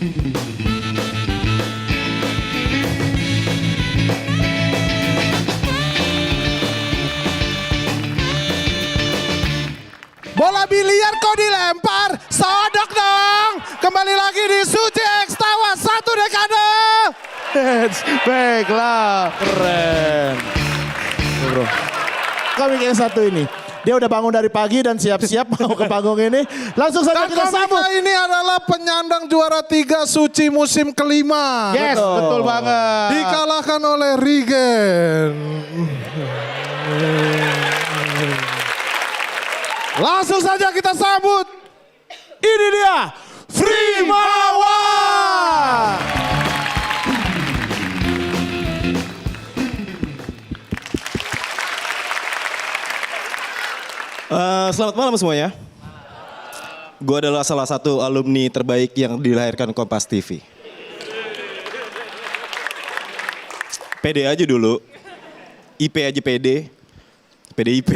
Bola biliar kok dilempar, sodok dong. Kembali lagi di Suci X Tawa 1 dekade. Baiklah, keren. Bro, kami yang satu ini. Dia udah bangun dari pagi dan siap-siap mau ke panggung ini. Langsung saja kita sambut. Ini adalah penyandang juara 3 Suci musim kelima. Yes, betul banget. Dikalahkan oleh Regen. Langsung saja kita sambut. Ini dia, Frimawa. Selamat malam semuanya. Gue adalah salah satu alumni terbaik yang dilahirkan Kompas TV. PD aja dulu. IP aja PD. PDIP.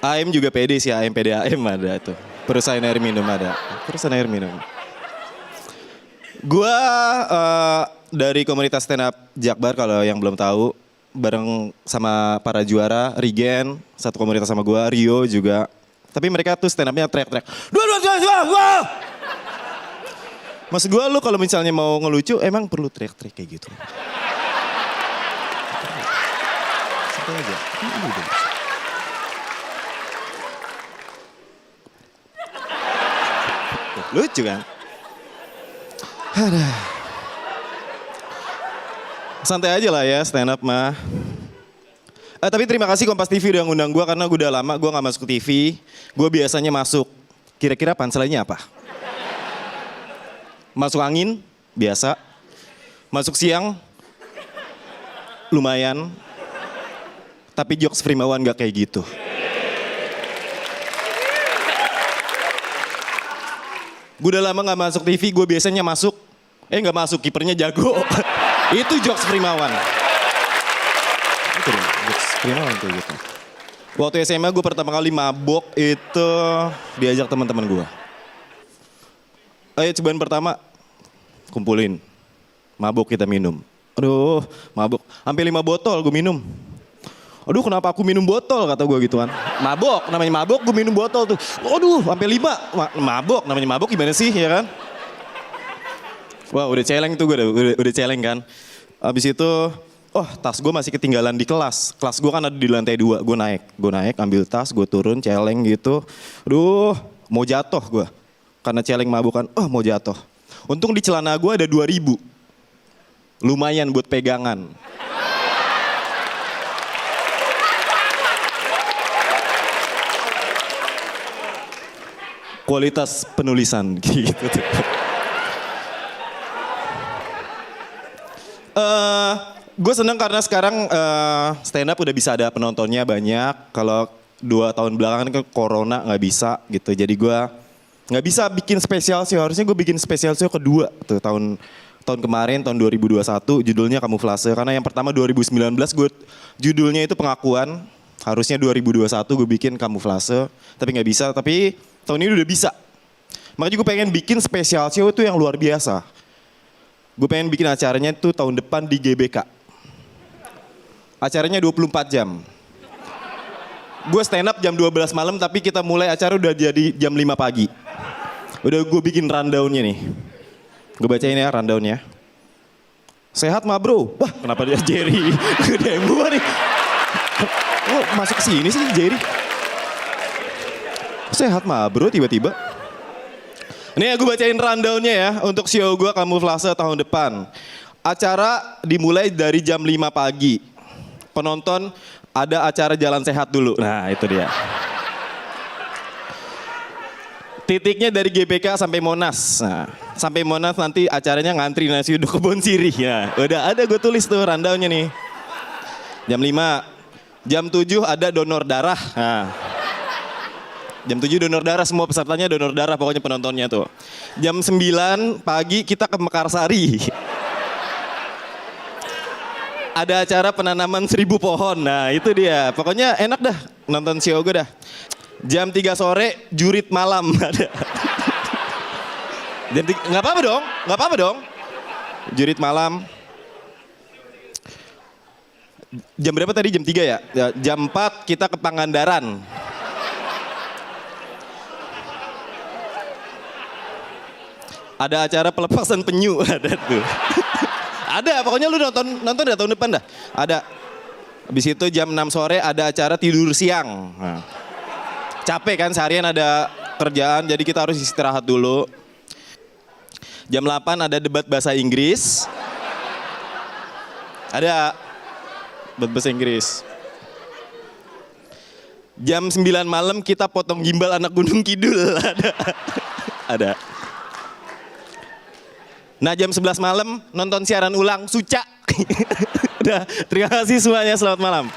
AM juga PD sih, AM PDAM ada tuh. Perusahaan air minum ada. Perusahaan air minum. Gua dari komunitas stand up Jakbar kalau yang belum tahu. Bareng sama para juara, Regen, satu komunitas sama gua, Rio juga. Tapi mereka tuh stand upnya teriak-teriak. Dua. Maksud gua lu kalau misalnya mau ngelucu emang perlu teriak-teriak kayak gitu. Santai aja. Lucu kan? Santai aja lah ya stand up mah. Tapi terima kasih Kompas TV udah ngundang gue karena gue udah lama gue gak masuk TV. Gue biasanya masuk. Kira-kira punchline-nya apa? Masuk angin, biasa. Masuk siang, lumayan. Tapi jokes Frimawan gak kayak gitu. Gue udah lama gak masuk TV, gue biasanya masuk. Gak masuk, kipernya jago. Itu jokes Frimawan. Itu dong, jokes Frimawan kayak gitu. Waktu SMA gue pertama kali mabok itu diajak teman-teman gue. Ayo cobaan pertama, kumpulin. Mabok kita minum. Aduh, mabok. Sampai 5 botol gue minum. Aduh kenapa aku minum botol kata gue gitu kan. Mabok, namanya mabok gue minum botol tuh. Aduh sampai 5, mabok, namanya mabok gimana sih ya kan. Wah udah celeng tuh gue udah celeng kan. Abis itu, tas gue masih ketinggalan di kelas. Kelas gue kan ada di lantai 2, gue naik ambil tas, gue turun celeng gitu. Aduh mau jatuh gue. Karena celeng mabuk kan, mau jatuh. Untung di celana gue ada 2.000. Lumayan buat pegangan. Kualitas penulisan gitu. Gue seneng karena sekarang stand up udah bisa ada penontonnya banyak. Kalau 2 tahun belakangan kan corona nggak bisa gitu. Jadi gue nggak bisa bikin spesial show. Harusnya gue bikin spesial show kedua tuh tahun kemarin tahun 2021 judulnya Kamuflase. Karena yang pertama 2019 gue judulnya itu Pengakuan. Harusnya 2021 gue bikin Kamuflase tapi nggak bisa. Tapi tahun ini udah bisa. Makanya gue pengen bikin spesial show itu yang luar biasa. Gue pengen bikin acaranya itu tahun depan di GBK. Acaranya 24 jam. Gue stand up jam 12 malam tapi kita mulai acara udah jadi jam 5 pagi. Udah gue bikin rundownnya nih. Gue bacain ya rundownnya. Sehat mah bro. Wah kenapa dia Jerry? Gede gue nih. Oh masuk ke sini sih Jerry. Sehat mah bro tiba-tiba. Nih gue bacain rundownnya ya untuk show gue Kamuflase tahun depan. Acara dimulai dari jam 5 pagi. Penonton ada acara jalan sehat dulu. Nah itu dia. Titiknya dari GBK sampai Monas. Nah, sampai Monas nanti acaranya ngantri nasi uduk Kebon Sirih. Ya, udah ada gue tulis tuh rundownnya nih. Jam 5. Jam 7 ada donor darah. Nah. Jam 7 donor darah, semua pesertanya donor darah pokoknya penontonnya tuh. Jam 9 pagi kita ke Mekarsari. Ada acara penanaman 1000 pohon. Nah itu dia. Pokoknya enak dah nonton si Ogo dah. Jam 3 sore jurit malam ada. Nggak apa-apa dong, nggak apa-apa dong. Jurit malam. Jam berapa tadi? Jam 3 ya? Jam 4 kita ke Pangandaran. Ada acara pelepasan penyu ada tuh. Ada, pokoknya lu nonton dah tahun depan dah. Ada. Habis itu jam 6 sore ada acara tidur siang. Nah. Capek kan seharian ada kerjaan jadi kita harus istirahat dulu. Jam 8 ada debat bahasa Inggris. Ada debat bahasa Inggris. Jam 9 malam kita potong gimbal anak Gunung Kidul. Ada. Nah jam 11 malam nonton siaran ulang Suca. Udah, terima kasih semuanya, selamat malam.